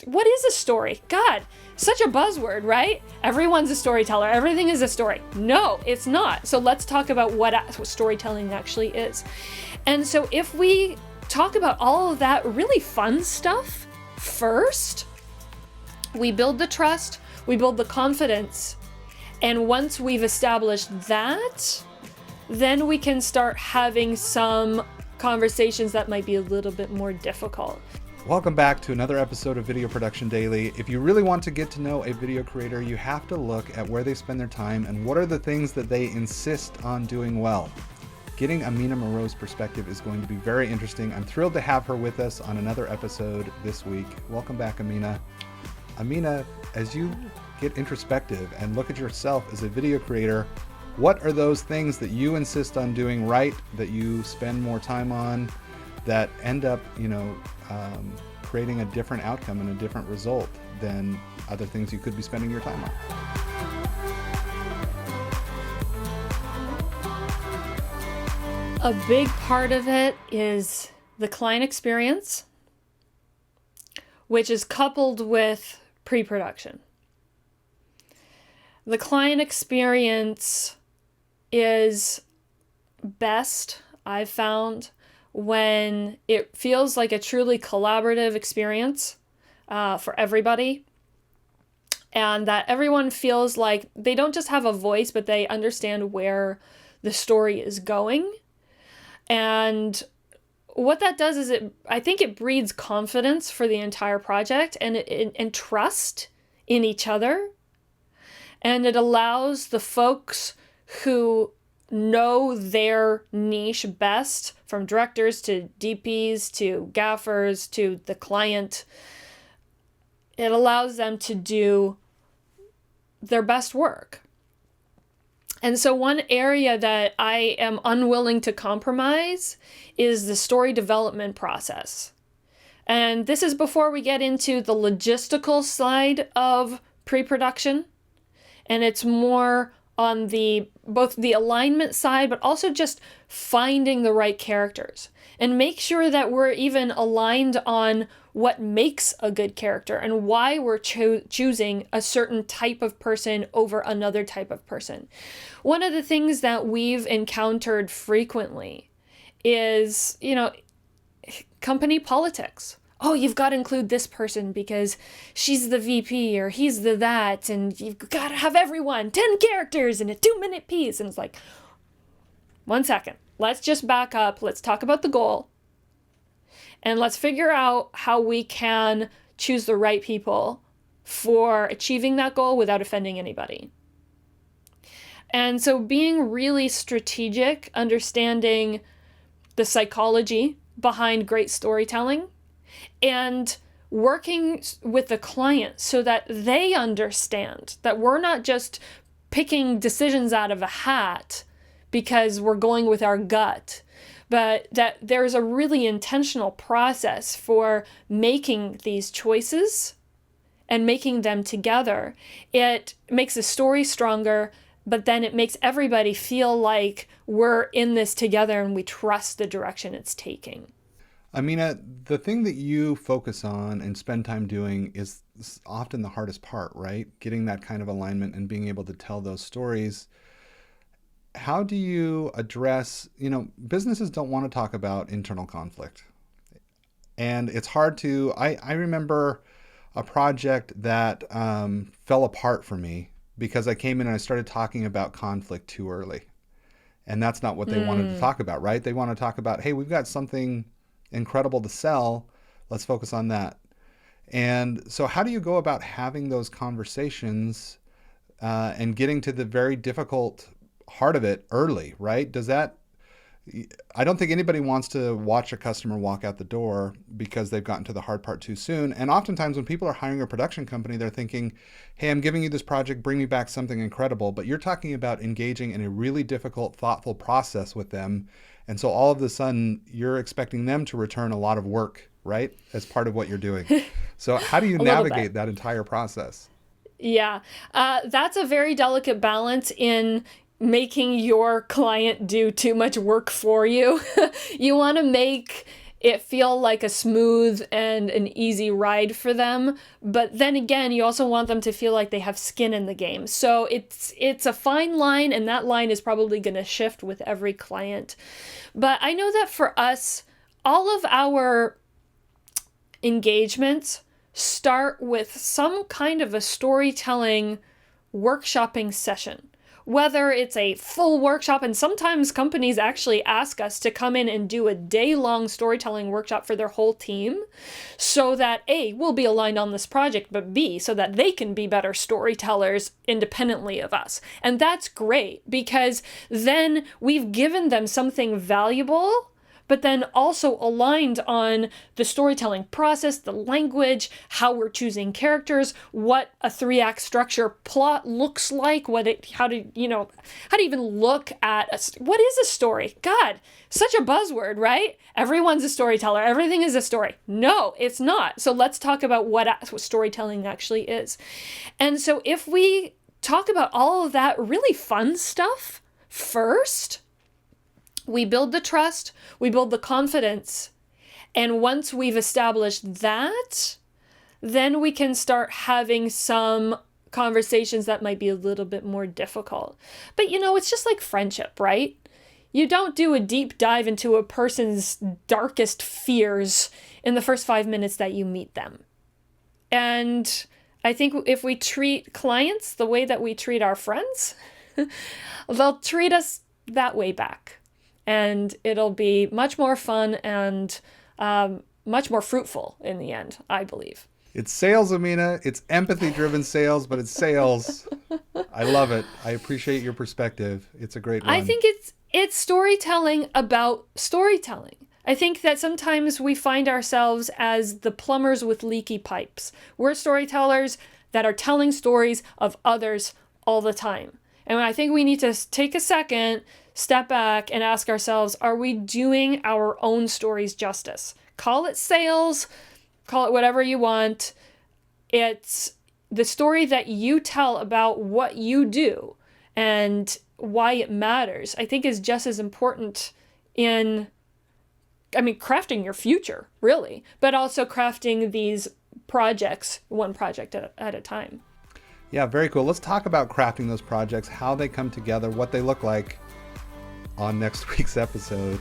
what is a story? God, such a buzzword, right? Everyone's a storyteller. Everything is a story. No, it's not. So let's talk about what storytelling actually is. And so if we talk about all of that really fun stuff first, we build the trust, we build the confidence. And once we've established that, then we can start having some conversations that might be a little bit more difficult. Welcome back to another episode of Video Production Daily. If you really want to get to know a video creator, you have to look at where they spend their time and what are the things that they insist on doing well. Getting Amina Moreau's perspective is going to be very interesting. I'm thrilled to have her with us on another episode this week. Welcome back, Amina. Amina, as you get introspective and look at yourself as a video creator, what are those things that you insist on doing right, that you spend more time on, that end up, creating a different outcome and a different result than other things you could be spending your time on? A big part of it is the client experience, which is coupled with pre-production. The client experience is best, I've found, when it feels like a truly collaborative experience for everybody, and that everyone feels like they don't just have a voice, but they understand where the story is going. And what that does is I think it breeds confidence for the entire project and trust in each other. And it allows the folks who know their niche best, from directors to DPs to gaffers to the client, it allows them to do their best work. And so one area that I am unwilling to compromise is the story development process. And this is before we get into the logistical side of pre-production. And it's more on both the alignment side, but also just finding the right characters. And make sure that we're even aligned on what makes a good character and why we're choosing a certain type of person over another type of person. One of the things that we've encountered frequently is, company politics. Oh, you've got to include this person because she's the VP or he's the that, and you've got to have everyone, 10 characters in a 2-minute piece. And it's like, 1 second, let's just back up. Let's talk about the goal. And let's figure out how we can choose the right people for achieving that goal without offending anybody. And so being really strategic, understanding the psychology behind great storytelling, and working with the client so that they understand that we're not just picking decisions out of a hat because we're going with our gut, but that there's a really intentional process for making these choices and making them together. It makes the story stronger, but then it makes everybody feel like we're in this together and we trust the direction it's taking. Amina, the thing that you focus on and spend time doing is often the hardest part, right? Getting that kind of alignment and being able to tell those stories. How do you address, businesses don't want to talk about internal conflict. And it's hard to, I remember a project that fell apart for me because I came in and I started talking about conflict too early. And that's not what they wanted to talk about, right? They want to talk about, hey, we've got something incredible to sell. Let's focus on that. And so how do you go about having those conversations and getting to the very difficult heart of it early, right? I don't think anybody wants to watch a customer walk out the door because they've gotten to the hard part too soon. And oftentimes when people are hiring a production company, they're thinking, hey, I'm giving you this project, bring me back something incredible. But you're talking about engaging in a really difficult, thoughtful process with them. And so all of a sudden you're expecting them to return a lot of work, right? As part of what you're doing. So how do you navigate that entire process? Yeah, that's a very delicate balance in making your client do too much work for you. You want to make it feel like a smooth and an easy ride for them. But then again, you also want them to feel like they have skin in the game. So it's a fine line, and that line is probably going to shift with every client. But I know that for us, all of our engagements start with some kind of a storytelling workshopping session. Whether it's a full workshop, and sometimes companies actually ask us to come in and do a day-long storytelling workshop for their whole team so that A, we'll be aligned on this project, but B, so that they can be better storytellers independently of us. And that's great, because then we've given them something valuable, but then also aligned on the storytelling process, the language, how we're choosing characters, what a 3-act structure plot looks like, how to even look at what is a story? God, such a buzzword, right? Everyone's a storyteller. Everything is a story. No, it's not. So let's talk about what storytelling actually is. And so if we talk about all of that really fun stuff first, we build the trust, we build the confidence, and once we've established that, then we can start having some conversations that might be a little bit more difficult. But it's just like friendship, right? You don't do a deep dive into a person's darkest fears in the first 5 minutes that you meet them. And I think if we treat clients the way that we treat our friends, they'll treat us that way back. And it'll be much more fun and much more fruitful in the end, I believe. It's sales, Amina. It's empathy-driven sales, but it's sales. I love it. I appreciate your perspective. It's a great one. I think it's storytelling about storytelling. I think that sometimes we find ourselves as the plumbers with leaky pipes. We're storytellers that are telling stories of others all the time. And I think we need to take a second, step back, and ask ourselves, are we doing our own stories justice? Call it sales, call it whatever you want. It's the story that you tell about what you do and why it matters, I think is just as important in, crafting your future, really, but also crafting these projects, one project at a time. Yeah, very cool. Let's talk about crafting those projects, how they come together, what they look like on next week's episode.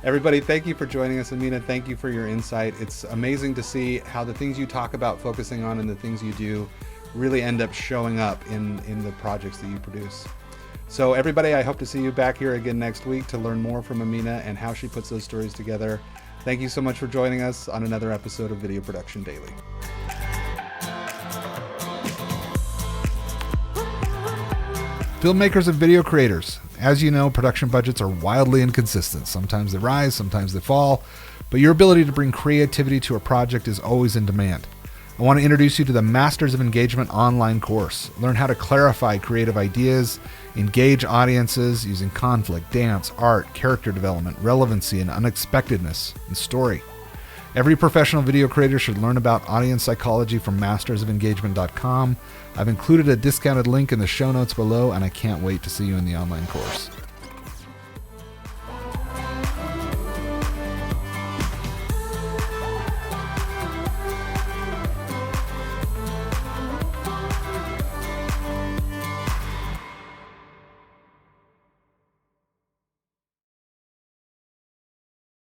Everybody, thank you for joining us. Amina, thank you for your insight. It's amazing to see how the things you talk about focusing on and the things you do really end up showing up in the projects that you produce. So everybody, I hope to see you back here again next week to learn more from Amina and how she puts those stories together. Thank you so much for joining us on another episode of Video Production Daily. Filmmakers and video creators. As you know, production budgets are wildly inconsistent. Sometimes they rise, sometimes they fall, but your ability to bring creativity to a project is always in demand. I want to introduce you to the Masters of Engagement online course. Learn how to clarify creative ideas, engage audiences using conflict, dance, art, character development, relevancy, and unexpectedness in story. Every professional video creator should learn about audience psychology from mastersofengagement.com. I've included a discounted link in the show notes below, and I can't wait to see you in the online course.